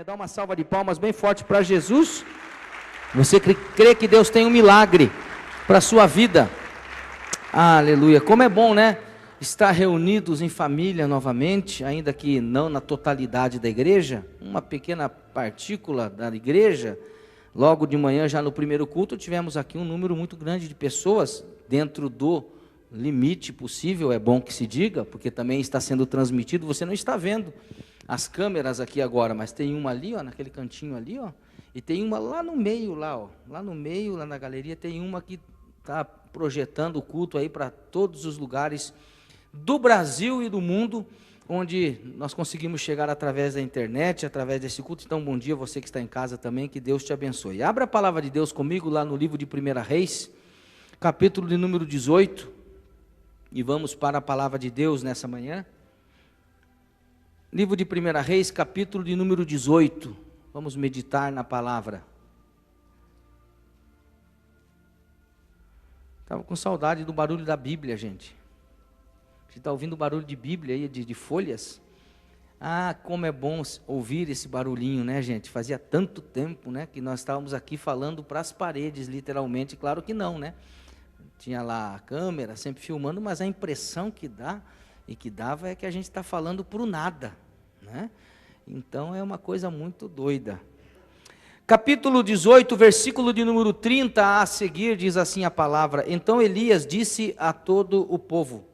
Dá uma salva de palmas bem forte para Jesus. Você crê que Deus tem um milagre para a sua vida? Aleluia. Como é bom, né? Estar reunidos em família novamente, ainda que não na totalidade da igreja, uma pequena partícula da igreja. Logo de manhã, já no primeiro culto, tivemos aqui um número muito grande de pessoas, dentro do limite possível, é bom que se diga, porque também está sendo transmitido, você não está vendo as câmeras aqui agora, mas tem uma ali, ó, naquele cantinho ali, ó, e tem uma lá no meio, lá no meio, lá na galeria, tem uma que está projetando o culto aí para todos os lugares do Brasil e do mundo, onde nós conseguimos chegar através da internet, através desse culto. Então, bom dia você que está em casa também, que Deus te abençoe. Abra a palavra de Deus comigo lá no livro de 1 Reis, capítulo de número 18, e vamos para a palavra de Deus nessa manhã. Livro de 1 Reis, capítulo de número 18, vamos meditar na palavra. Estava com saudade do barulho da Bíblia, gente. Você está ouvindo o barulho de Bíblia aí, de folhas? Ah, como é bom ouvir esse barulhinho, né, gente? Fazia tanto tempo, né, que nós estávamos aqui falando para as paredes, literalmente. Claro que não, né? Tinha lá a câmera, sempre filmando, mas a impressão que dá e que dava é que a gente está falando para o nada, né? Então é uma coisa muito doida. Capítulo 18, versículo de número 30 a seguir, diz assim a palavra: Então Elias disse a todo o povo: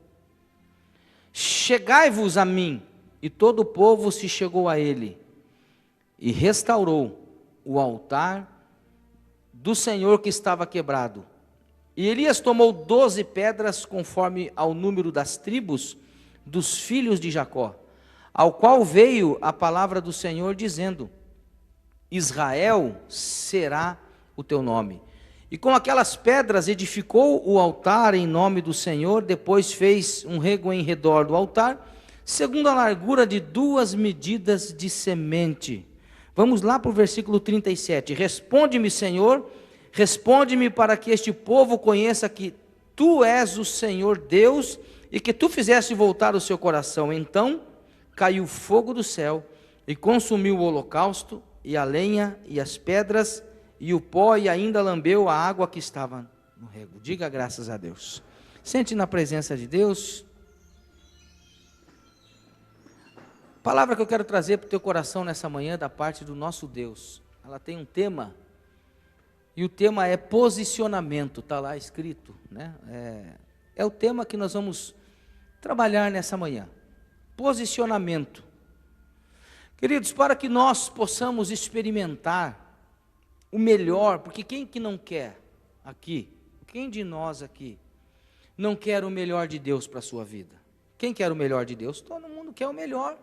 Chegai-vos a mim. E todo o povo se chegou a ele, e restaurou o altar do Senhor que estava quebrado. E Elias tomou 12 pedras, conforme ao número das tribos dos filhos de Jacó, ao qual veio a palavra do Senhor, dizendo: Israel será o teu nome. E com aquelas pedras edificou o altar em nome do Senhor. Depois fez um rego em redor do altar, segundo a largura de 2 medidas de semente. Vamos lá para o versículo 37. Responde-me, Senhor, responde-me, para que este povo conheça que Tu és o Senhor Deus, e que Tu fizeste voltar o seu coração. Então caiu fogo do céu, e consumiu o holocausto, e a lenha, e as pedras, e o pó, e ainda lambeu a água que estava no rego. Diga graças a Deus. Sente na presença de Deus. A palavra que eu quero trazer para o teu coração nessa manhã, da parte do nosso Deus, ela tem um tema, e o tema é posicionamento, está lá escrito, né? É o tema que nós vamos trabalhar nessa manhã, posicionamento. Queridos, para que nós possamos experimentar o melhor, porque quem que não quer aqui, quem de nós aqui não quer o melhor de Deus para a sua vida? Quem quer o melhor de Deus? Todo mundo quer o melhor.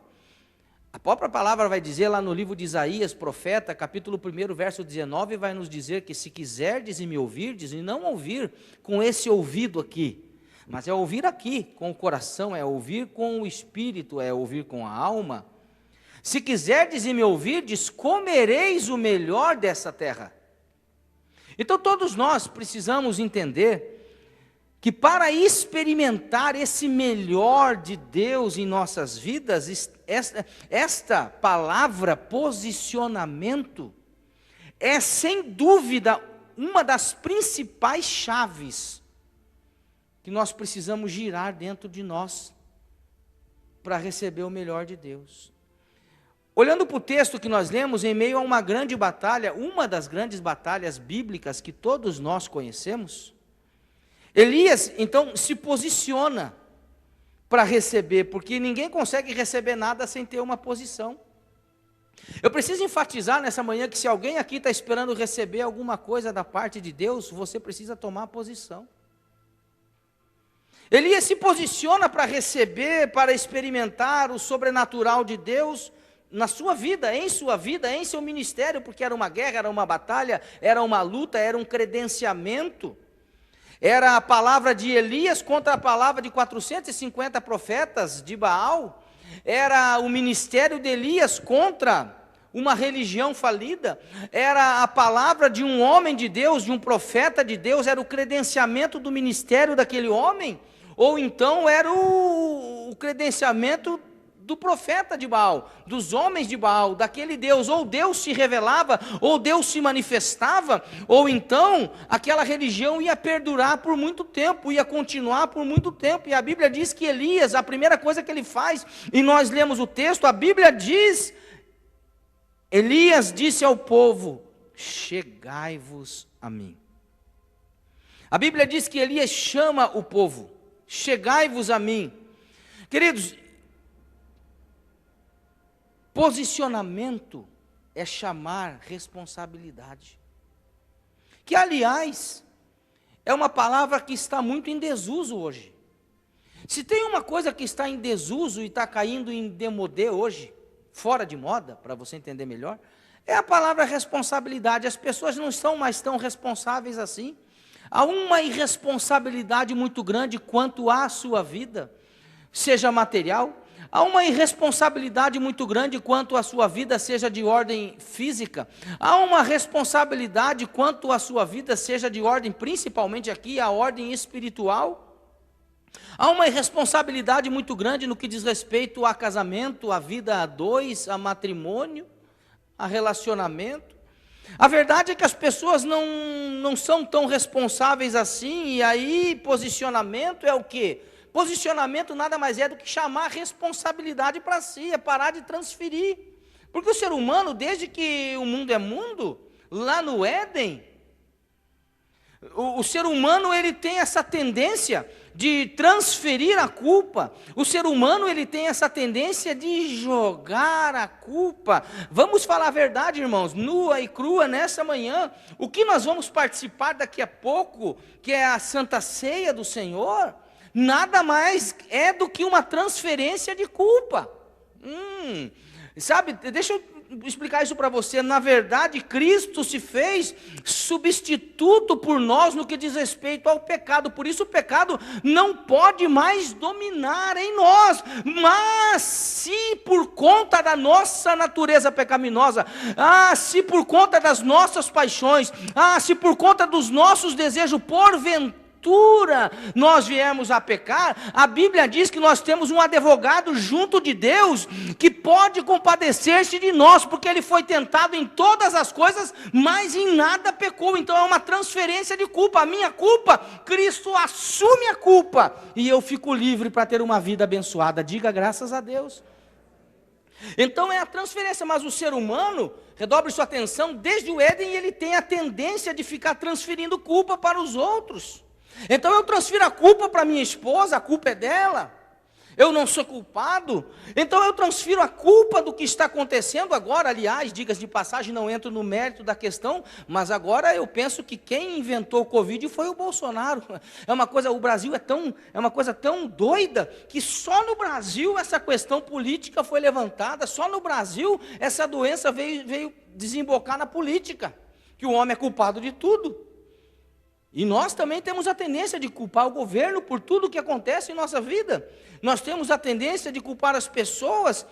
A própria palavra vai dizer lá no livro de Isaías, profeta, capítulo 1, verso 19, vai nos dizer que se quiserdes e me ouvirdes, e não ouvir com esse ouvido aqui, mas é ouvir aqui com o coração, é ouvir com o espírito, é ouvir com a alma. Se quiserdes e me ouvirdes, comereis o melhor dessa terra. Então todos nós precisamos entender que para experimentar esse melhor de Deus em nossas vidas, esta palavra posicionamento é sem dúvida uma das principais chaves que nós precisamos girar dentro de nós para receber o melhor de Deus. Olhando para o texto que nós lemos, em meio a uma grande batalha, uma das grandes batalhas bíblicas que todos nós conhecemos, Elias então se posiciona para receber, porque ninguém consegue receber nada sem ter uma posição. Eu preciso enfatizar nessa manhã que se alguém aqui está esperando receber alguma coisa da parte de Deus, você precisa tomar posição. Elias se posiciona para receber, para experimentar o sobrenatural de Deus na sua vida, em seu ministério, porque era uma guerra, era uma batalha, era uma luta, era um credenciamento. Era a palavra de Elias contra a palavra de 450 profetas de Baal. Era o ministério de Elias contra uma religião falida. Era a palavra de um homem de Deus, de um profeta de Deus, era o credenciamento do ministério daquele homem. Ou então era o credenciamento do profeta de Baal, dos homens de Baal, daquele Deus. Ou Deus se revelava, ou Deus se manifestava, ou então aquela religião ia perdurar por muito tempo, ia continuar por muito tempo. E a Bíblia diz que Elias, a primeira coisa que ele faz, e nós lemos o texto, a Bíblia diz, Elias disse ao povo: chegai-vos a mim. A Bíblia diz que Elias chama o povo: chegai-vos a mim. Queridos, posicionamento é chamar responsabilidade. Que, aliás, é uma palavra que está muito em desuso hoje. Se tem uma coisa que está em desuso e está caindo em demodê hoje, fora de moda, para você entender melhor, é a palavra responsabilidade. As pessoas não estão mais tão responsáveis assim. Há uma irresponsabilidade muito grande quanto à sua vida, seja material. Há uma irresponsabilidade muito grande quanto à sua vida, seja de ordem física. Há uma responsabilidade quanto à sua vida, seja de ordem, principalmente aqui, a ordem espiritual. Há uma irresponsabilidade muito grande no que diz respeito a casamento, a vida a dois, a matrimônio, a relacionamento. A verdade é que as pessoas não são tão responsáveis assim, e aí posicionamento é o quê? Posicionamento nada mais é do que chamar responsabilidade para si, é parar de transferir. Porque o ser humano, desde que o mundo é mundo, lá no Éden, o ser humano ele tem essa tendência de transferir a culpa. O ser humano ele tem essa tendência de jogar a culpa. Vamos falar a verdade, irmãos, nua e crua nessa manhã. O que nós vamos participar daqui a pouco, que é a Santa Ceia do Senhor, nada mais é do que uma transferência de culpa. Sabe, deixa eu explicar isso para você. Na verdade, Cristo se fez substituto por nós no que diz respeito ao pecado. Por isso o pecado não pode mais dominar em nós. Mas se por conta da nossa natureza pecaminosa, se por conta das nossas paixões, se por conta dos nossos desejos, porventura nós viemos a pecar, a Bíblia diz que nós temos um advogado junto de Deus, que pode compadecer-se de nós, porque ele foi tentado em todas as coisas, mas em nada pecou. Então é uma transferência de culpa. A minha culpa, Cristo assume a culpa, e eu fico livre para ter uma vida abençoada. Diga graças a Deus. Então é a transferência, mas o ser humano, redobre sua atenção, desde o Éden ele tem a tendência de ficar transferindo culpa para os outros. Então eu transfiro a culpa para minha esposa, a culpa é dela, eu não sou culpado. Então eu transfiro a culpa do que está acontecendo agora. Aliás, diga-se de passagem, não entro no mérito da questão, mas agora eu penso que quem inventou o Covid foi o Bolsonaro. O Brasil é uma coisa tão doida, que só no Brasil essa questão política foi levantada, só no Brasil essa doença veio desembocar na política, que o homem é culpado de tudo. E nós também temos a tendência de culpar o governo por tudo o que acontece em nossa vida. Nós temos a tendência de culpar as pessoas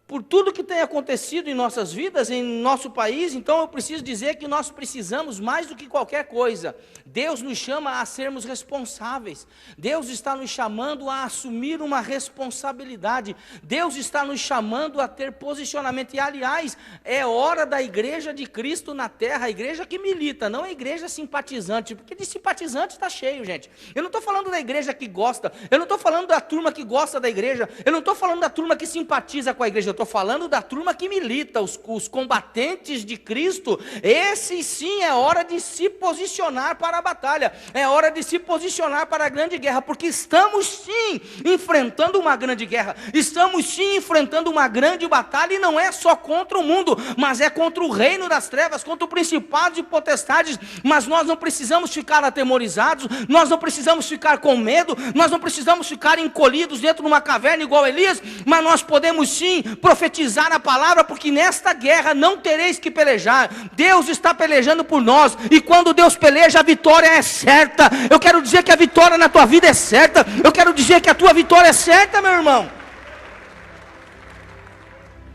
por tudo que tem acontecido em nossas vidas, em nosso país. Então eu preciso dizer que nós precisamos, mais do que qualquer coisa, Deus nos chama a sermos responsáveis. Deus está nos chamando a assumir uma responsabilidade. Deus está nos chamando a ter posicionamento. E aliás, é hora da igreja de Cristo na terra, a igreja que milita, não a igreja simpatizante, porque de simpatizante está cheio, gente. Eu não estou falando da igreja que gosta, eu não estou falando da turma que gosta da igreja, eu não estou falando da turma que simpatiza com a igreja, eu estou falando da turma que milita, os combatentes de Cristo. Esse sim é hora de se posicionar para a batalha, é hora de se posicionar para a grande guerra, porque estamos sim enfrentando uma grande guerra, estamos sim enfrentando uma grande batalha, e não é só contra o mundo, mas é contra o reino das trevas, contra o principado e potestades. Mas nós não precisamos ficar atemorizados, nós não precisamos ficar com medo, nós não precisamos ficar encolhidos dentro de uma caverna igual Elias, mas nós podemos sim profetizar a palavra, porque nesta guerra não tereis que pelejar, Deus está pelejando por nós, e quando Deus peleja, a vitória é certa. Eu quero dizer que a vitória na tua vida é certa, eu quero dizer que a tua vitória é certa, meu irmão.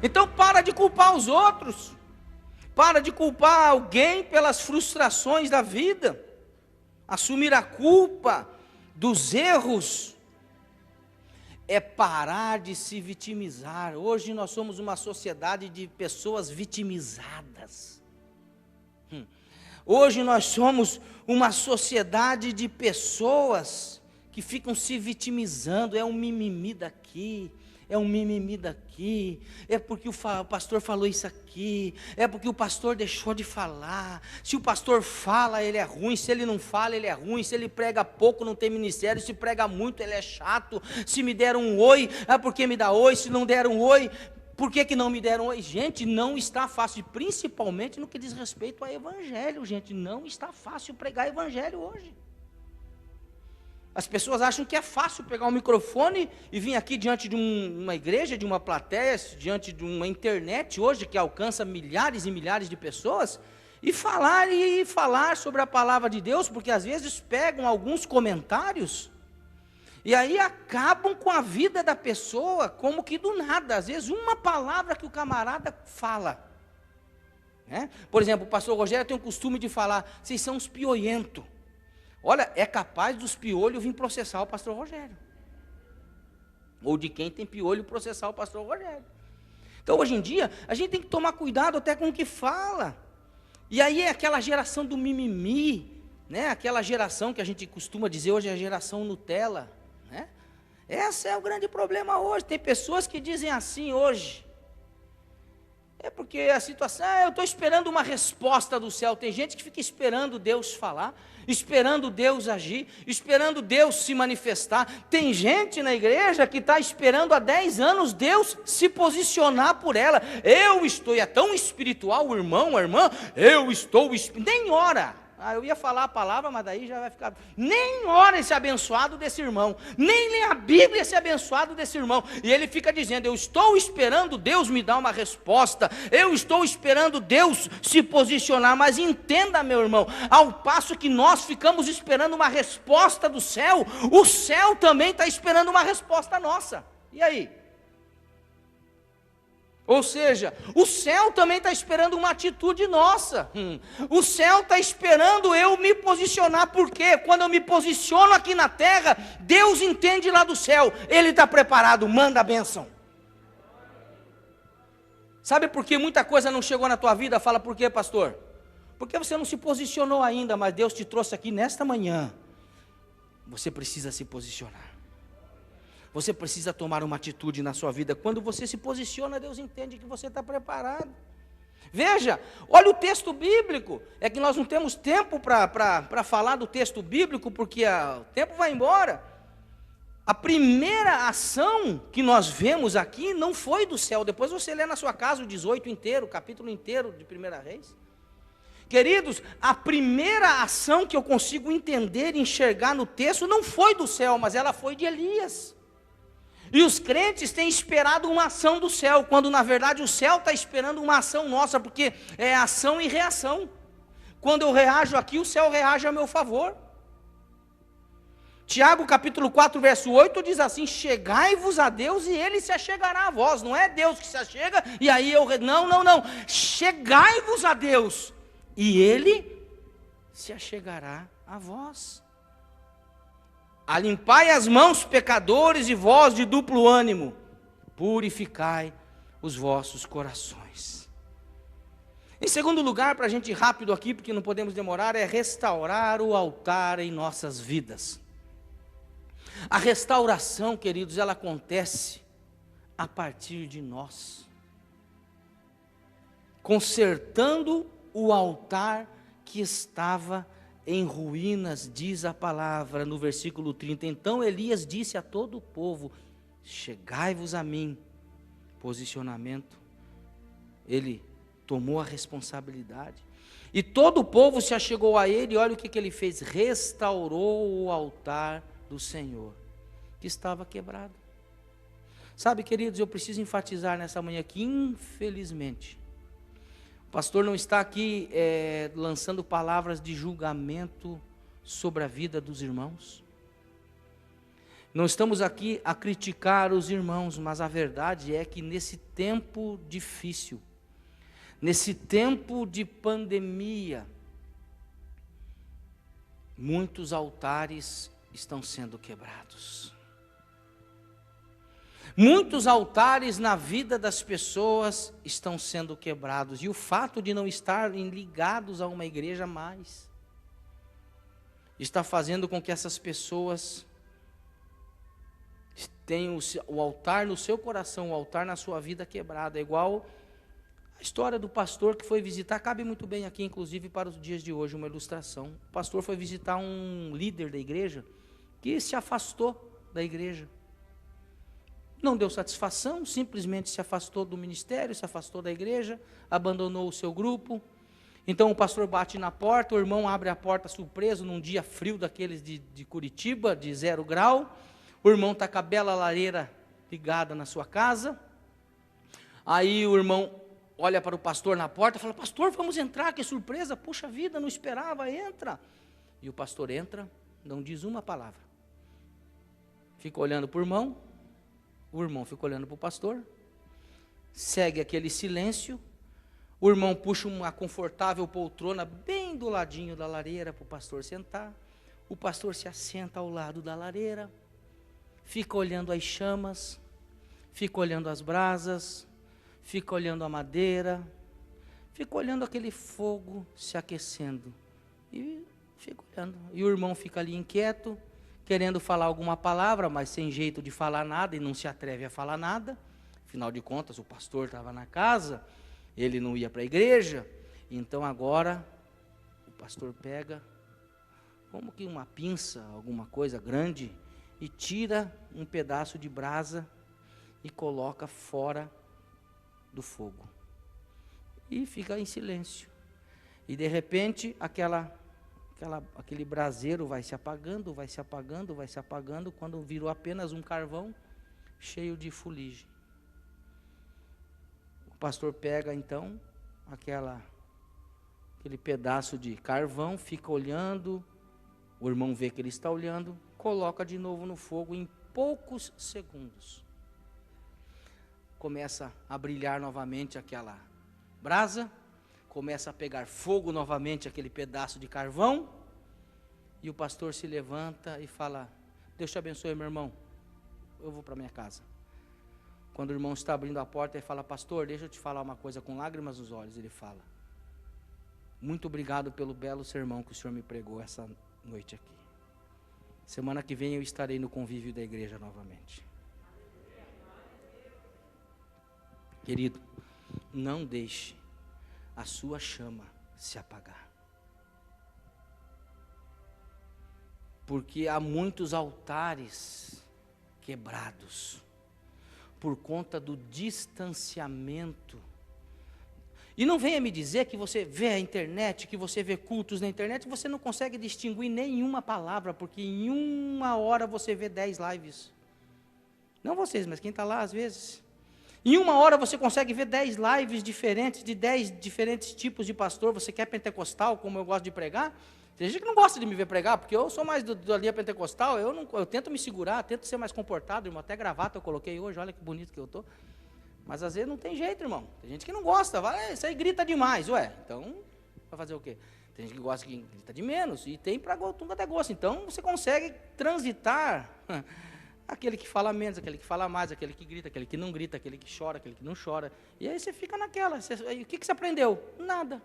Então para de culpar os outros, para de culpar alguém pelas frustrações da vida. Assumir a culpa dos erros é parar de se vitimizar. Hoje nós somos uma sociedade de pessoas vitimizadas. Hoje nós somos uma sociedade de pessoas que ficam se vitimizando. É um mimimi daqui, é um mimimi daqui, é porque o pastor falou isso aqui, é porque o pastor deixou de falar. Se o pastor fala, ele é ruim; se ele não fala, ele é ruim; se ele prega pouco, não tem ministério; se prega muito, ele é chato; se me deram um oi, é porque me dá oi; se não deram um oi, por que não me deram oi? Gente, não está fácil, principalmente no que diz respeito a evangelho, gente, não está fácil pregar evangelho hoje. As pessoas acham que é fácil pegar um microfone e vir aqui diante de uma igreja, de uma plateia, diante de uma internet hoje que alcança milhares e milhares de pessoas, e falar sobre a palavra de Deus, porque às vezes pegam alguns comentários e aí acabam com a vida da pessoa como que do nada. Às vezes uma palavra que o camarada fala, né? Por exemplo, o pastor Rogério tem o costume de falar: vocês são uns piolentos. Olha, é capaz dos piolhos vir processar o pastor Rogério, ou de quem tem piolho processar o pastor Rogério. Então hoje em dia a gente tem que tomar cuidado até com o que fala. E aí é aquela geração do mimimi, né? Aquela geração que a gente costuma dizer hoje é a geração Nutella, né? Esse é o grande problema hoje. Tem pessoas que dizem assim hoje: é porque a situação, eu estou esperando uma resposta do céu. Tem gente que fica esperando Deus falar, esperando Deus agir, esperando Deus se manifestar. Tem gente na igreja que está esperando há 10 anos Deus se posicionar por ela. É tão espiritual o irmão, a irmã, nem ora. Eu ia falar a palavra, mas daí já vai ficar. Nem ora esse abençoado desse irmão, nem lê a Bíblia esse abençoado desse irmão. E ele fica dizendo: eu estou esperando Deus me dar uma resposta, eu estou esperando Deus se posicionar. Mas entenda, meu irmão, ao passo que nós ficamos esperando uma resposta do céu, o céu também está esperando uma resposta nossa. E aí? Ou seja, o céu também está esperando uma atitude nossa. O céu está esperando eu me posicionar, porque quando eu me posiciono aqui na terra, Deus entende lá do céu, Ele está preparado, manda a bênção. Sabe por que muita coisa não chegou na tua vida? Fala: por quê, pastor? Porque você não se posicionou ainda, mas Deus te trouxe aqui nesta manhã. Você precisa se posicionar. Você precisa tomar uma atitude na sua vida. Quando você se posiciona, Deus entende que você está preparado. Veja, olha o texto bíblico. É que nós não temos tempo para falar do texto bíblico, porque o tempo vai embora. A primeira ação que nós vemos aqui não foi do céu. Depois você lê na sua casa o 18 inteiro, o capítulo inteiro de 1 Reis. Queridos, a primeira ação que eu consigo entender e enxergar no texto não foi do céu, mas ela foi de Elias. E os crentes têm esperado uma ação do céu, quando na verdade o céu está esperando uma ação nossa, porque é ação e reação. Quando eu reajo aqui, o céu reage a meu favor. Tiago capítulo 4, verso 8 diz assim: chegai-vos a Deus e Ele se achegará a vós. Não é Deus que se achega e aí eu... Não. Chegai-vos a Deus e Ele se achegará a vós. Alimpai as mãos, pecadores, e vós de duplo ânimo, purificai os vossos corações. Em segundo lugar, para a gente ir rápido aqui, porque não podemos demorar, é restaurar o altar em nossas vidas. A restauração, queridos, ela acontece a partir de nós, consertando o altar que estava em ruínas, diz a palavra no versículo 30. Então Elias disse a todo o povo: chegai-vos a mim. Posicionamento. Ele tomou a responsabilidade. E todo o povo se achegou a ele, e olha o que ele fez: restaurou o altar do Senhor, que estava quebrado. Sabe, queridos, eu preciso enfatizar nessa manhã que, infelizmente, o pastor não está aqui lançando palavras de julgamento sobre a vida dos irmãos. Não estamos aqui a criticar os irmãos, mas a verdade é que nesse tempo difícil, nesse tempo de pandemia, muitos altares estão sendo quebrados. Muitos altares na vida das pessoas estão sendo quebrados, e o fato de não estarem ligados a uma igreja mais, está fazendo com que essas pessoas tenham o altar no seu coração, o altar na sua vida quebrado. É igual a história do pastor que foi visitar, cabe muito bem aqui, inclusive para os dias de hoje, uma ilustração. O pastor foi visitar um líder da igreja, que se afastou da igreja. Não deu satisfação, simplesmente se afastou do ministério, se afastou da igreja, abandonou o seu grupo. Então o pastor bate na porta, o irmão abre a porta surpreso, num dia frio daqueles de Curitiba, de 0 grau. O irmão está com a bela lareira ligada na sua casa. Aí o irmão olha para o pastor na porta e fala: pastor, vamos entrar, que surpresa, puxa vida, não esperava, entra. E o pastor entra, não diz uma palavra. Fica olhando para o irmão fica olhando para o pastor, segue aquele silêncio. O irmão puxa uma confortável poltrona bem do ladinho da lareira para o pastor sentar. O pastor se assenta ao lado da lareira, fica olhando as chamas, fica olhando as brasas, fica olhando a madeira, fica olhando aquele fogo se aquecendo, e fica olhando. E o irmão fica ali inquieto, querendo falar alguma palavra, mas sem jeito de falar nada, e não se atreve a falar nada. Afinal de contas, o pastor estava na casa, ele não ia para a igreja. Então agora, o pastor pega, como que uma pinça, alguma coisa grande, e tira um pedaço de brasa e coloca fora do fogo. E fica em silêncio. E de repente, aquele braseiro vai se apagando, vai se apagando, vai se apagando, quando virou apenas um carvão cheio de fuligem. O pastor pega então aquele pedaço de carvão, fica olhando, o irmão vê que ele está olhando, coloca de novo no fogo. Em poucos segundos começa a brilhar novamente aquela brasa, começa a pegar fogo novamente aquele pedaço de carvão, e o pastor se levanta e fala: Deus te abençoe, meu irmão, eu vou para minha casa. Quando o irmão está abrindo a porta, ele fala: pastor, deixa eu te falar uma coisa, com lágrimas nos olhos. Ele fala: muito obrigado pelo belo sermão que o senhor me pregou essa noite aqui. Semana que vem eu estarei no convívio da igreja novamente. Querido, não deixe a sua chama se apagar, porque há muitos altares quebrados por conta do distanciamento. E não venha me dizer que você vê a internet, que você vê cultos na internet, você não consegue distinguir nenhuma palavra, porque em 1 hora você vê 10 lives. Não vocês, mas quem está lá às vezes. Em 1 hora você consegue ver 10 lives diferentes, de 10 diferentes tipos de pastor. Você quer pentecostal, como eu gosto de pregar? Tem gente que não gosta de me ver pregar, porque eu sou mais da linha pentecostal, eu tento me segurar, tento ser mais comportado, irmão, até gravata eu coloquei hoje, olha que bonito que eu estou. Mas às vezes não tem jeito, irmão. Tem gente que não gosta, isso aí grita demais, então vai fazer o quê? Tem gente que gosta que grita de menos, e tem para tudo até gosto. Então você consegue transitar aquele que fala menos, aquele que fala mais, aquele que grita, aquele que não grita, aquele que chora, aquele que não chora. E aí você fica naquela. O que você aprendeu? Nada.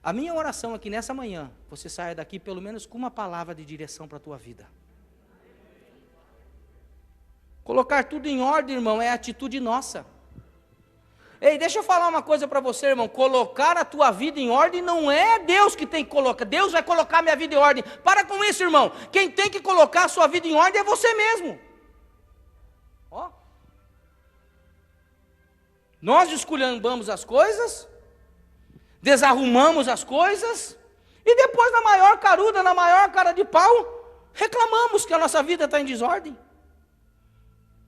A minha oração aqui nessa manhã, você saia daqui pelo menos com uma palavra de direção para a tua vida. Colocar tudo em ordem, irmão, é atitude nossa. Ei, deixa eu falar uma coisa para você, irmão. Colocar a tua vida em ordem não é Deus que tem que colocar. Deus vai colocar a minha vida em ordem. Para com isso, irmão. Quem tem que colocar a sua vida em ordem é você mesmo. Ó. Nós esculhambamos as coisas, desarrumamos as coisas, e depois, na maior caruda, na maior cara de pau, reclamamos que a nossa vida está em desordem.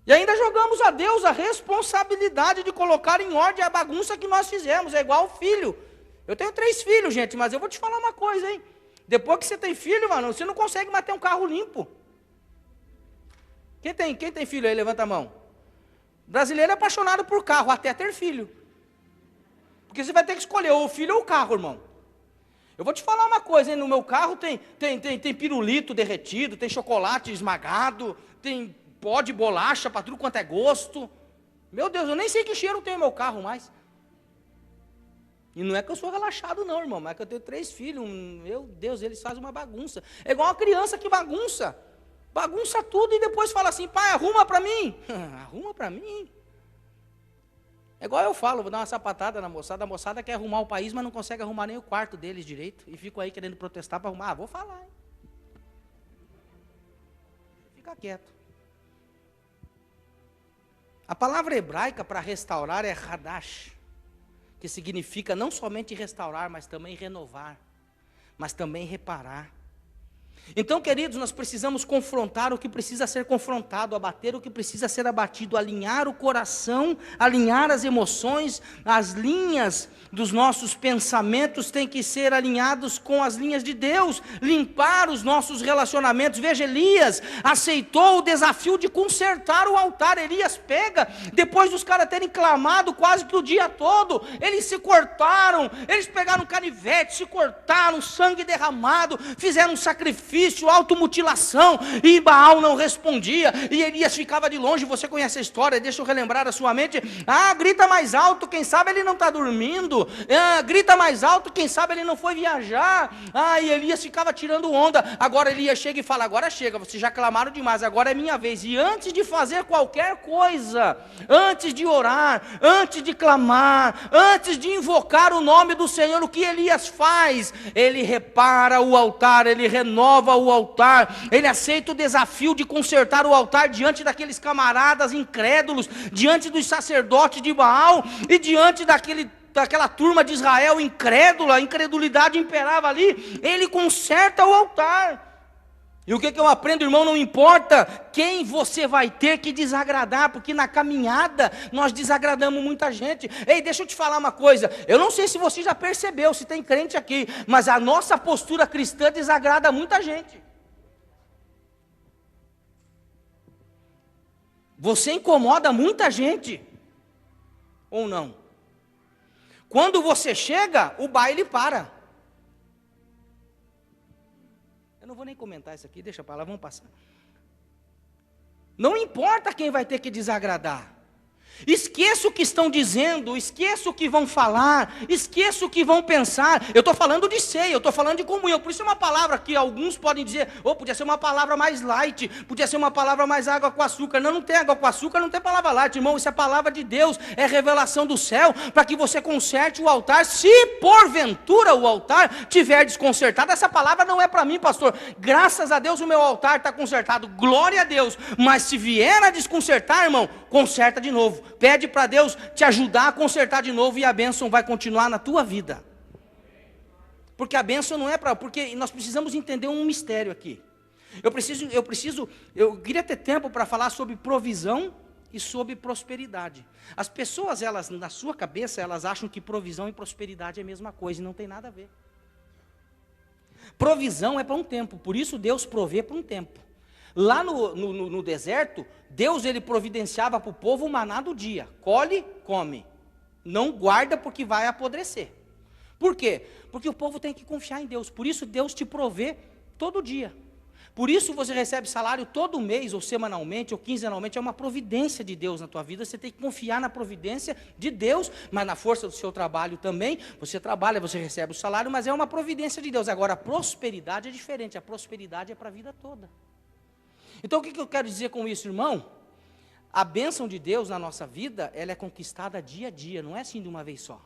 E ainda jogamos a Deus a responsabilidade de colocar em ordem a bagunça que nós fizemos. É igual filho. Eu tenho 3 filhos, gente, mas eu vou te falar uma coisa, hein? Depois que você tem filho, mano, você não consegue mais ter um carro limpo. Quem tem filho aí, levanta a mão. O brasileiro é apaixonado por carro, até ter filho. Porque você vai ter que escolher ou o filho ou o carro, irmão. Eu vou te falar uma coisa, hein? No meu carro tem pirulito derretido, tem chocolate esmagado, tem pó de bolacha para tudo quanto é gosto. Meu Deus, eu nem sei que cheiro tem o meu carro mais. E não é que eu sou relaxado não, irmão, mas é que eu tenho 3 filhos, meu Deus, eles fazem uma bagunça. É igual uma criança que bagunça tudo e depois fala assim, pai, arruma para mim. Arruma para mim. É igual eu falo, vou dar uma sapatada na moçada, a moçada quer arrumar o país, mas não consegue arrumar nem o quarto deles direito, e ficam aí querendo protestar para arrumar. Vou falar, hein? Fica quieto. A palavra hebraica para restaurar é hadash, que significa não somente restaurar, mas também renovar, mas também reparar. Então, queridos, nós precisamos confrontar o que precisa ser confrontado, abater o que precisa ser abatido, alinhar o coração, alinhar as emoções, as linhas dos nossos pensamentos têm que ser alinhados com as linhas de Deus, limpar os nossos relacionamentos. Veja, Elias aceitou o desafio de consertar o altar. Elias pega, depois dos caras terem clamado quase que o dia todo, eles se cortaram, eles pegaram canivete, se cortaram, sangue derramado, fizeram um sacrifício, automutilação, e Baal não respondia, e Elias ficava de longe. Você conhece a história, deixa eu relembrar a sua mente. Grita mais alto, quem sabe ele não está dormindo. Grita mais alto, quem sabe ele não foi viajar. E Elias ficava tirando onda. Agora Elias chega e fala, agora chega, vocês já clamaram demais, agora é minha vez. E antes de fazer qualquer coisa, antes de orar, antes de clamar, antes de invocar o nome do Senhor, o que Elias faz? Ele repara o altar, ele renova o altar, ele aceita o desafio de consertar o altar diante daqueles camaradas incrédulos, diante dos sacerdotes de Baal e diante daquela turma de Israel incrédula, a incredulidade imperava ali. Ele conserta o altar. E o que eu aprendo, irmão? Não importa quem você vai ter que desagradar, porque na caminhada nós desagradamos muita gente. Ei, deixa eu te falar uma coisa, eu não sei se você já percebeu, se tem crente aqui, mas a nossa postura cristã desagrada muita gente. Você incomoda muita gente, ou não? Quando você chega, o baile para. Eu não vou nem comentar isso aqui, deixa para lá, vamos passar. Não importa quem vai ter que desagradar. Esqueça o que estão dizendo, esqueça o que vão falar, esqueça o que vão pensar. Eu estou falando de ceia, eu estou falando de comunhão. Por isso é uma palavra que alguns podem dizer, podia ser uma palavra mais light, podia ser uma palavra mais água com açúcar. Não tem água com açúcar, não tem palavra light, irmão. Isso é palavra de Deus, é revelação do céu, para que você conserte o altar. Se porventura o altar tiver desconcertado, essa palavra não é para mim, pastor. Graças a Deus o meu altar está consertado, glória a Deus. Mas se vier a desconcertar, irmão, conserta de novo. Pede para Deus te ajudar a consertar de novo, e a bênção vai continuar na tua vida. Porque a bênção não é para... Porque nós precisamos entender um mistério aqui. Eu queria ter tempo para falar sobre provisão e sobre prosperidade. As pessoas, elas, na sua cabeça, elas acham que provisão e prosperidade é a mesma coisa, e não tem nada a ver. Provisão é para um tempo, por isso Deus provê para um tempo. Lá no deserto, Deus ele providenciava para o povo o maná do dia. Colhe, come. Não guarda porque vai apodrecer. Por quê? Porque o povo tem que confiar em Deus. Por isso Deus te provê todo dia. Por isso você recebe salário todo mês, ou semanalmente, ou quinzenalmente. É uma providência de Deus na tua vida. Você tem que confiar na providência de Deus, mas na força do seu trabalho também. Você trabalha, você recebe o salário, mas é uma providência de Deus. Agora, a prosperidade é diferente. A prosperidade é para a vida toda. Então o que eu quero dizer com isso, irmão? A bênção de Deus na nossa vida, ela é conquistada dia a dia, não é assim de uma vez só.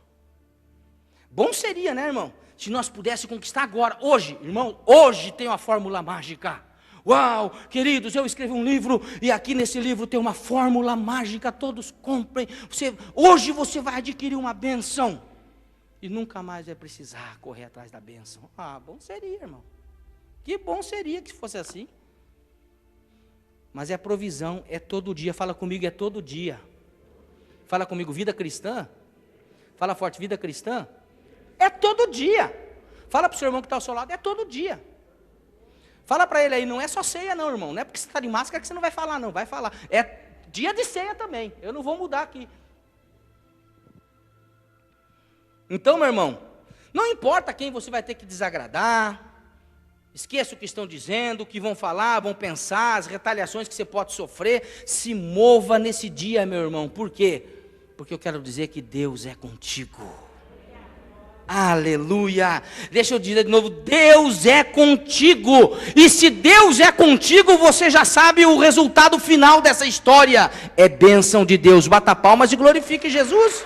Bom seria, né, irmão? Se nós pudéssemos conquistar agora, hoje, irmão, hoje tem uma fórmula mágica. Uau, queridos, eu escrevi um livro, e aqui nesse livro tem uma fórmula mágica, todos comprem. Hoje você vai adquirir uma bênção, e nunca mais vai precisar correr atrás da bênção. Bom seria, irmão. Que bom seria que fosse assim. Mas é a provisão, é todo dia. Fala comigo, é todo dia. Fala comigo, vida cristã. Fala forte, vida cristã. É todo dia. Fala para o seu irmão que está ao seu lado, é todo dia. Fala para ele aí, não é só ceia não, irmão. Não é porque você está de máscara que você não vai falar, não. Vai falar. É dia de ceia também. Eu não vou mudar aqui. Então, meu irmão, não importa quem você vai ter que desagradar. Esqueça o que estão dizendo, o que vão falar, vão pensar, as retaliações que você pode sofrer. Se mova nesse dia, meu irmão. Por quê? Porque eu quero dizer que Deus é contigo. Aleluia. Deixa eu dizer de novo, Deus é contigo. E se Deus é contigo, você já sabe o resultado final dessa história. É bênção de Deus. Bata palmas e glorifique Jesus.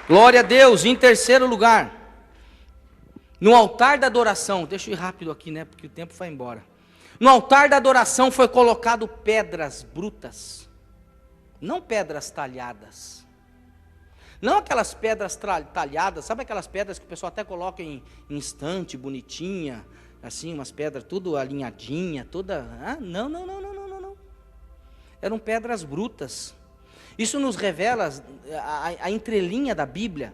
Glória a Deus. Em terceiro lugar, no altar da adoração, deixa eu ir rápido aqui, né, porque o tempo vai embora. No altar da adoração foi colocado pedras brutas, não pedras talhadas. Não aquelas pedras talhadas, sabe aquelas pedras que o pessoal até coloca em estante, bonitinha, assim, umas pedras tudo alinhadinha, toda... Não. Eram pedras brutas. Isso nos revela a entrelinha da Bíblia,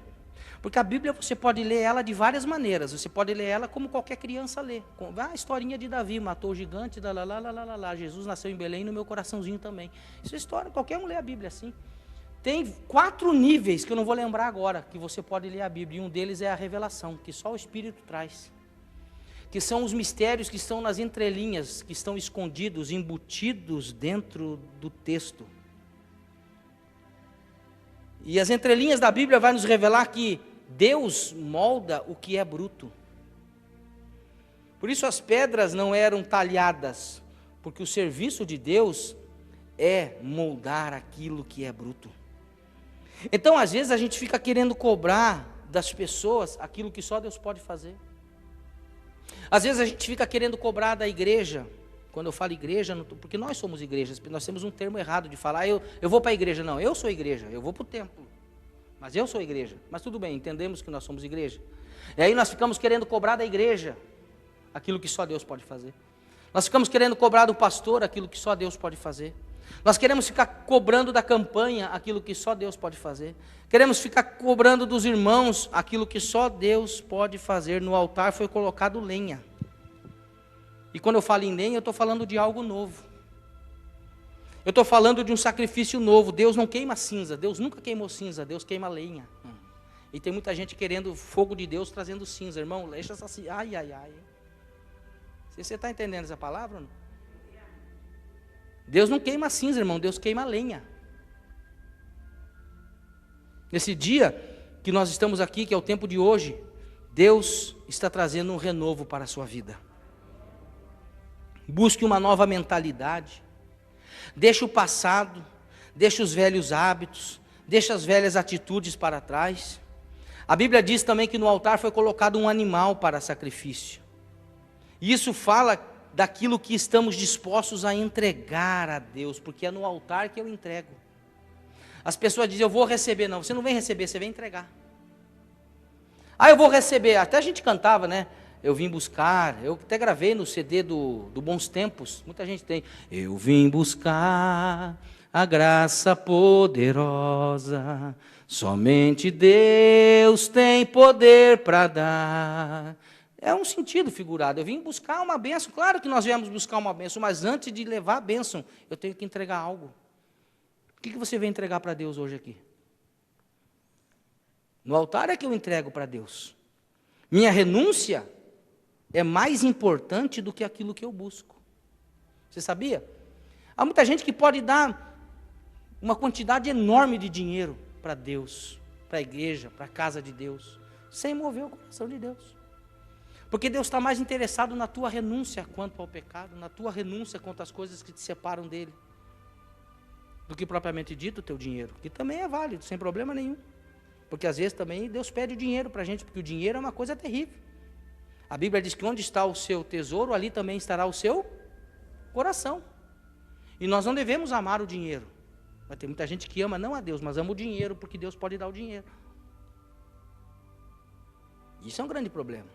porque a Bíblia você pode ler ela de várias maneiras. Você pode ler ela como qualquer criança lê. A historinha de Davi, matou o gigante, Jesus nasceu em Belém, no meu coraçãozinho também. Isso é história, qualquer um lê a Bíblia assim. Tem 4 níveis, que eu não vou lembrar agora, que você pode ler a Bíblia, e um deles é a revelação, que só o Espírito traz. Que são os mistérios que estão nas entrelinhas, que estão escondidos, embutidos dentro do texto. E as entrelinhas da Bíblia vai nos revelar que Deus molda o que é bruto. Por isso as pedras não eram talhadas, porque o serviço de Deus é moldar aquilo que é bruto. Então, às vezes, a gente fica querendo cobrar das pessoas aquilo que só Deus pode fazer. Às vezes a gente fica querendo cobrar da igreja. Quando eu falo igreja, porque nós somos igrejas, nós temos um termo errado de falar, eu vou para a igreja. Não, eu sou igreja, eu vou para o templo. Mas eu sou igreja. Mas tudo bem, entendemos que nós somos igreja. E aí nós ficamos querendo cobrar da igreja aquilo que só Deus pode fazer. Nós ficamos querendo cobrar do pastor aquilo que só Deus pode fazer. Nós queremos ficar cobrando da campanha aquilo que só Deus pode fazer. Queremos ficar cobrando dos irmãos aquilo que só Deus pode fazer. No altar foi colocado lenha. E quando eu falo em lenha, eu estou falando de algo novo. Eu estou falando de um sacrifício novo. Deus não queima cinza. Deus nunca queimou cinza. Deus queima lenha. E tem muita gente querendo fogo de Deus trazendo cinza. Irmão, deixa essa cinza. Ai. Você está entendendo essa palavra ou não? Deus não queima cinza, irmão. Deus queima lenha. Nesse dia que nós estamos aqui, que é o tempo de hoje, Deus está trazendo um renovo para a sua vida. Busque uma nova mentalidade. Deixa o passado, deixa os velhos hábitos, deixa as velhas atitudes para trás. A Bíblia diz também que no altar foi colocado um animal para sacrifício. E isso fala daquilo que estamos dispostos a entregar a Deus, porque é no altar que eu entrego. As pessoas dizem, eu vou receber. Não, você não vem receber, você vem entregar. Eu vou receber. Até a gente cantava, né? Eu vim buscar, eu até gravei no CD do Bons Tempos, muita gente tem. Eu vim buscar a graça poderosa, somente Deus tem poder para dar. É um sentido figurado, eu vim buscar uma bênção. Claro que nós viemos buscar uma bênção, mas antes de levar a bênção, eu tenho que entregar algo. O que você vem entregar para Deus hoje aqui? No altar é que eu entrego para Deus. Minha renúncia é mais importante do que aquilo que eu busco. Você sabia? Há muita gente que pode dar uma quantidade enorme de dinheiro para Deus, para a igreja, para a casa de Deus, sem mover o coração de Deus. Porque Deus está mais interessado na tua renúncia quanto ao pecado, na tua renúncia quanto às coisas que te separam dele, do que propriamente dito o teu dinheiro, que também é válido, sem problema nenhum. Porque às vezes também Deus pede o dinheiro para a gente, porque o dinheiro é uma coisa terrível. A Bíblia diz que onde está o seu tesouro, ali também estará o seu coração. E nós não devemos amar o dinheiro. Mas tem muita gente que ama não a Deus, mas ama o dinheiro, porque Deus pode dar o dinheiro. Isso é um grande problema.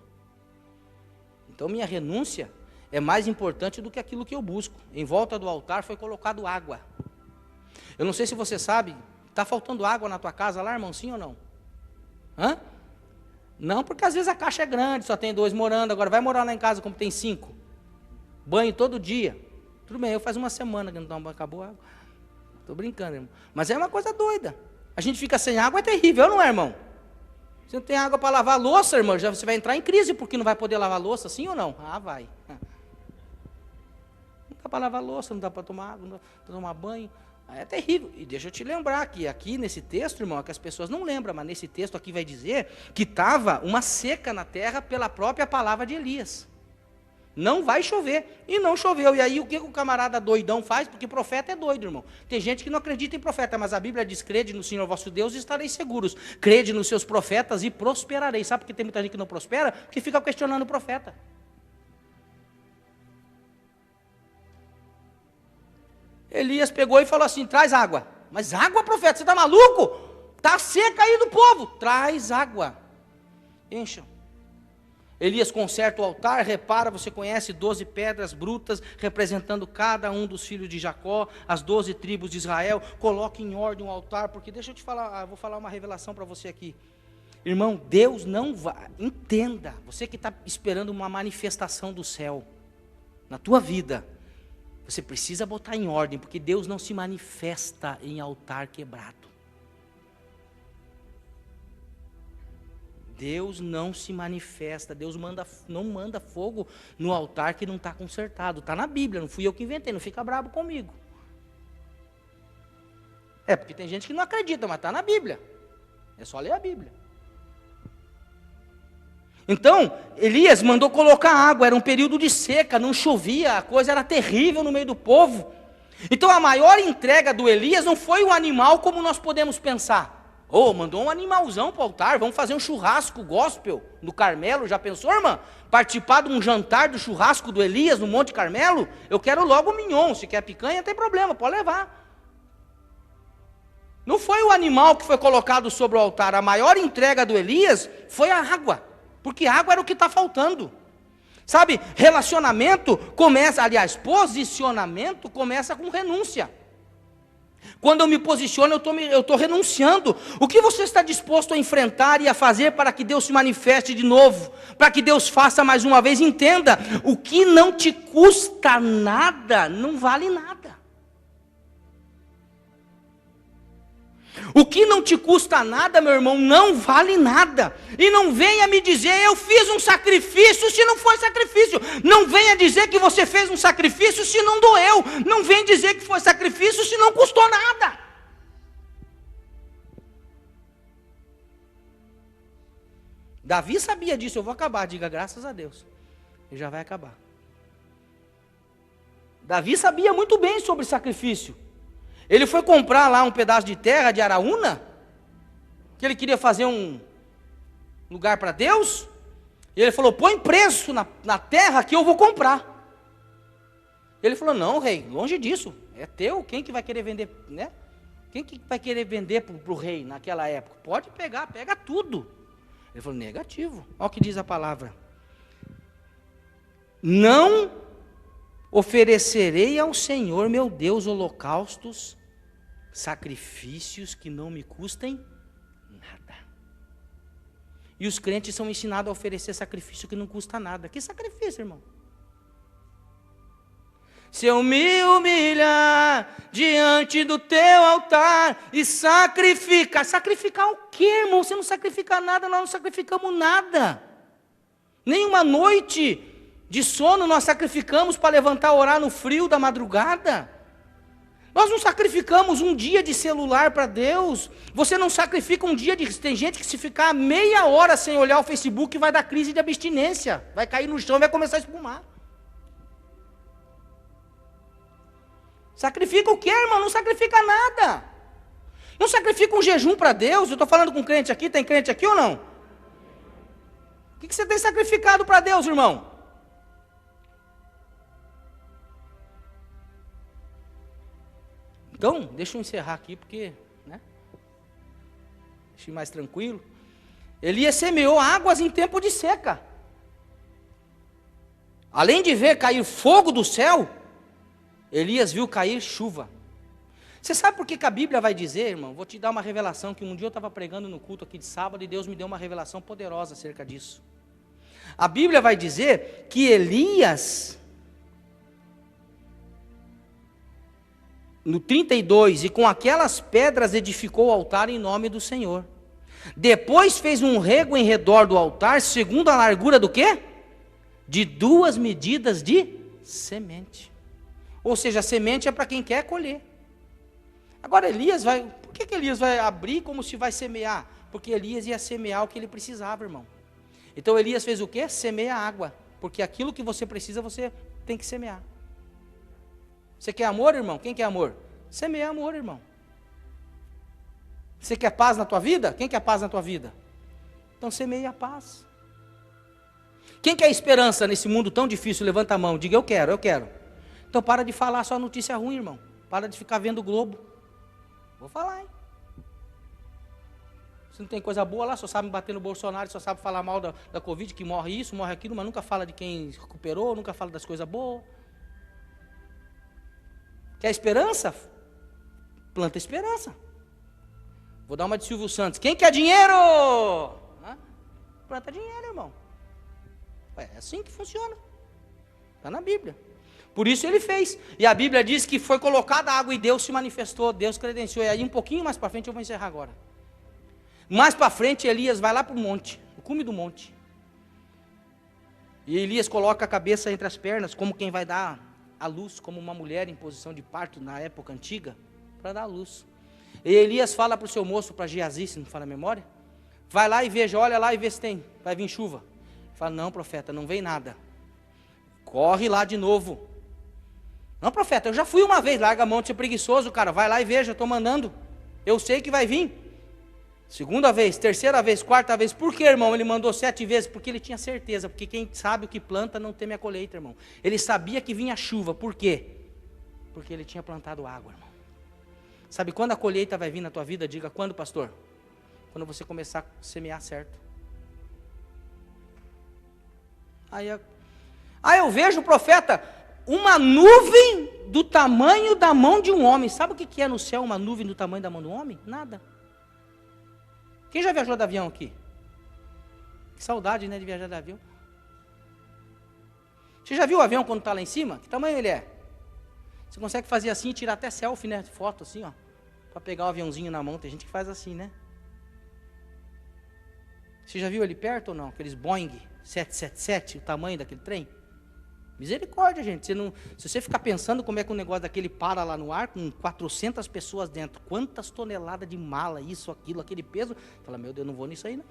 Então minha renúncia é mais importante do que aquilo que eu busco. Em volta do altar foi colocado água. Eu não sei se você sabe, está faltando água na tua casa lá, irmão, sim ou não? Não, porque às vezes a caixa é grande, só tem 2 morando, agora vai morar lá em casa como tem 5. Banho todo dia. Tudo bem, eu faz uma semana que não tomo banho, acabou a água. Estou brincando, irmão. Mas é uma coisa doida. A gente fica sem água, é terrível, não é, irmão? Você não tem água para lavar a louça, irmão, já você vai entrar em crise porque não vai poder lavar a louça, sim ou não? Ah, vai. Não dá para lavar a louça, não dá para tomar água, não dá para tomar banho. É terrível. E deixa eu te lembrar que aqui nesse texto, irmão, é que as pessoas não lembram, mas nesse texto aqui vai dizer que estava uma seca na terra pela própria palavra de Elias. Não vai chover. E não choveu. E aí o que o camarada doidão faz? Porque profeta é doido, irmão. Tem gente que não acredita em profeta, mas a Bíblia diz: crede no Senhor vosso Deus e estareis seguros. Crede nos seus profetas e prosperareis. Sabe por que tem muita gente que não prospera? Porque fica questionando o profeta. Elias pegou e falou assim: traz água. Mas água, profeta, você está maluco? Está seca aí do povo. Traz água. Encham. Elias conserta o altar, repara, você conhece 12 pedras brutas, representando cada um dos filhos de Jacó, as 12 tribos de Israel. Coloque em ordem o altar, porque deixa eu te falar, vou falar uma revelação para você aqui. Irmão, Deus não vai, entenda, você que está esperando uma manifestação do céu na tua vida, você precisa botar em ordem, porque Deus não se manifesta em altar quebrado. Deus não se manifesta, Deus não manda fogo no altar que não está consertado. Está na Bíblia, não fui eu que inventei, não fica bravo comigo. É porque tem gente que não acredita, mas está na Bíblia. É só ler a Bíblia. Então, Elias mandou colocar água, era um período de seca, não chovia, a coisa era terrível no meio do povo. Então a maior entrega do Elias não foi um animal como nós podemos pensar. Mandou um animalzão para o altar, vamos fazer um churrasco gospel no Carmelo, já pensou, irmã? Participar de um jantar do churrasco do Elias no Monte Carmelo? Eu quero logo o mignon, se quer picanha não tem problema, pode levar. Não foi o animal que foi colocado sobre o altar, a maior entrega do Elias foi a água, porque água era o que está faltando. Sabe, relacionamento começa, aliás, posicionamento começa com renúncia. Quando eu me posiciono, eu estou renunciando. O que você está disposto a enfrentar e a fazer para que Deus se manifeste de novo? Para que Deus faça mais uma vez? Entenda, o que não te custa nada, não vale nada. O que não te custa nada, meu irmão, não vale nada. E não venha me dizer, eu fiz um sacrifício, se não foi sacrifício. Não venha dizer que você fez um sacrifício se não doeu. Não venha dizer que foi sacrifício se não custou nada. Davi sabia disso, eu vou acabar, diga graças a Deus. Ele já vai acabar. Davi sabia muito bem sobre sacrifício. Ele foi comprar lá um pedaço de terra de Araúna, que ele queria fazer um lugar para Deus, e ele falou, põe preço na terra que eu vou comprar. Ele falou, não, rei, longe disso, é teu, quem que vai querer vender, né? Quem que vai querer vender para o rei naquela época? Pode pegar, pega tudo. Ele falou, negativo, olha o que diz a palavra. Não oferecerei ao Senhor meu Deus holocaustos, sacrifícios que não me custem nada. E os crentes são ensinados a oferecer sacrifício que não custa nada. Que sacrifício, irmão? Se eu me humilhar diante do teu altar e sacrificar. Sacrificar o quê, irmão? Você não sacrifica nada, nós não sacrificamos nada. Nem uma noite de sono nós sacrificamos para levantar e orar no frio da madrugada. Nós não sacrificamos um dia de celular para Deus. Você não sacrifica um dia de... Tem gente que se ficar meia hora sem olhar o Facebook vai dar crise de abstinência. Vai cair no chão e vai começar a espumar. Sacrifica o quê, irmão? Não sacrifica nada. Não sacrifica um jejum para Deus. Eu estou falando com crente aqui, tem crente aqui ou não? O que você tem sacrificado para Deus, irmão? Então, deixa eu encerrar aqui, porque, né? Deixa eu ir mais tranquilo. Elias semeou águas em tempo de seca. Além de ver cair fogo do céu, Elias viu cair chuva. Você sabe por que a Bíblia vai dizer, irmão? Vou te dar uma revelação, que um dia eu estava pregando no culto aqui de sábado, e Deus me deu uma revelação poderosa acerca disso. A Bíblia vai dizer que Elias... No 32, e com aquelas pedras edificou o altar em nome do Senhor. Depois fez um rego em redor do altar, segundo a largura do quê? De 2 medidas de semente. Ou seja, a semente é para quem quer colher. Agora Elias vai, por que Elias vai abrir como se vai semear? Porque Elias ia semear o que ele precisava, irmão. Então Elias fez o quê? Semeia água. Porque aquilo que você precisa, você tem que semear. Você quer amor, irmão? Quem quer amor? Semeia amor, irmão. Você quer paz na tua vida? Quem quer paz na tua vida? Então semeia a paz. Quem quer esperança nesse mundo tão difícil? Levanta a mão, diga eu quero, eu quero. Então para de falar só notícia ruim, irmão. Para de ficar vendo o Globo. Vou falar, hein? Se não tem coisa boa lá, só sabe bater no Bolsonaro, só sabe falar mal da Covid, que morre isso, morre aquilo, mas nunca fala de quem recuperou, nunca fala das coisas boas. Quer esperança? Planta esperança. Vou dar uma de Silvio Santos. Quem quer dinheiro? Planta dinheiro, irmão. É assim que funciona. Está na Bíblia. Por isso ele fez. E a Bíblia diz que foi colocada água e Deus se manifestou, Deus credenciou. E aí um pouquinho mais para frente, eu vou encerrar agora. Mais para frente, Elias vai lá para o monte, o cume do monte. E Elias coloca a cabeça entre as pernas, como quem vai dar a luz, como uma mulher em posição de parto na época antiga, para dar a luz. E Elias fala para o seu moço, para Geazi, se não fala a memória, vai lá e veja, olha lá e vê se tem, vai vir chuva. Fala, não profeta, não vem nada. Corre lá de novo. Não profeta, eu já fui uma vez, larga a mão de ser preguiçoso, cara, vai lá e veja, eu estou mandando. Eu sei que vai vir. Segunda vez, terceira vez, quarta vez. Por que, irmão? Ele mandou 7 vezes, porque ele tinha certeza, porque quem sabe o que planta não teme a colheita, irmão. Ele sabia que vinha chuva, por quê? Porque ele tinha plantado água, irmão. Sabe quando a colheita vai vir na tua vida? Diga quando, pastor? Quando você começar a semear certo. Aí eu vejo o profeta, uma nuvem do tamanho da mão de um homem. Sabe o que é no céu uma nuvem do tamanho da mão de um homem? Nada. Quem já viajou de avião aqui? Que saudade, né, de viajar de avião. Você já viu o avião quando está lá em cima? Que tamanho ele é? Você consegue fazer assim e tirar até selfie, né? Foto assim, ó. Para pegar o aviãozinho na mão. Tem gente que faz assim, né? Você já viu ele perto ou não? Aqueles Boeing 777, o tamanho daquele trem? Misericórdia, gente. Se você ficar pensando como é que um negócio daquele para lá no ar, com 400 pessoas dentro, quantas toneladas de mala, isso, aquilo, aquele peso, fala, meu Deus, não vou nisso aí não.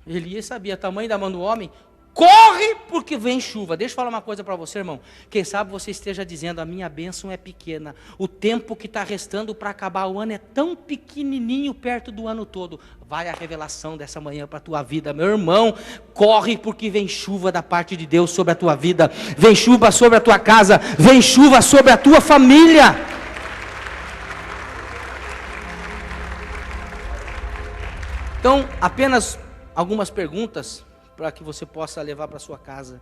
Elias sabia o tamanho da mão do homem. Corre porque vem chuva. Deixa eu falar uma coisa para você, irmão. Quem sabe você esteja dizendo, a minha bênção é pequena. O tempo que está restando para acabar o ano é tão pequenininho perto do ano todo. Vai a revelação dessa manhã para a tua vida, meu irmão. Corre porque vem chuva da parte de Deus sobre a tua vida. Vem chuva sobre a tua casa. Vem chuva sobre a tua família. Então, apenas algumas perguntas para que você possa levar para sua casa.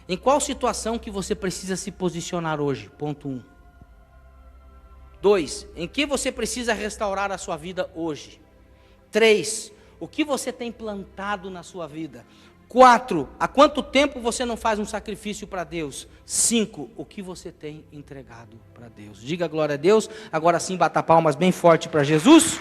Em qual situação que você precisa se posicionar hoje? Ponto 1. 2. Em que você precisa restaurar a sua vida hoje? 3. O que você tem plantado na sua vida? 4. Há quanto tempo você não faz um sacrifício para Deus? 5. O que você tem entregado para Deus? Diga glória a Deus. Agora sim, bata palmas bem forte para Jesus.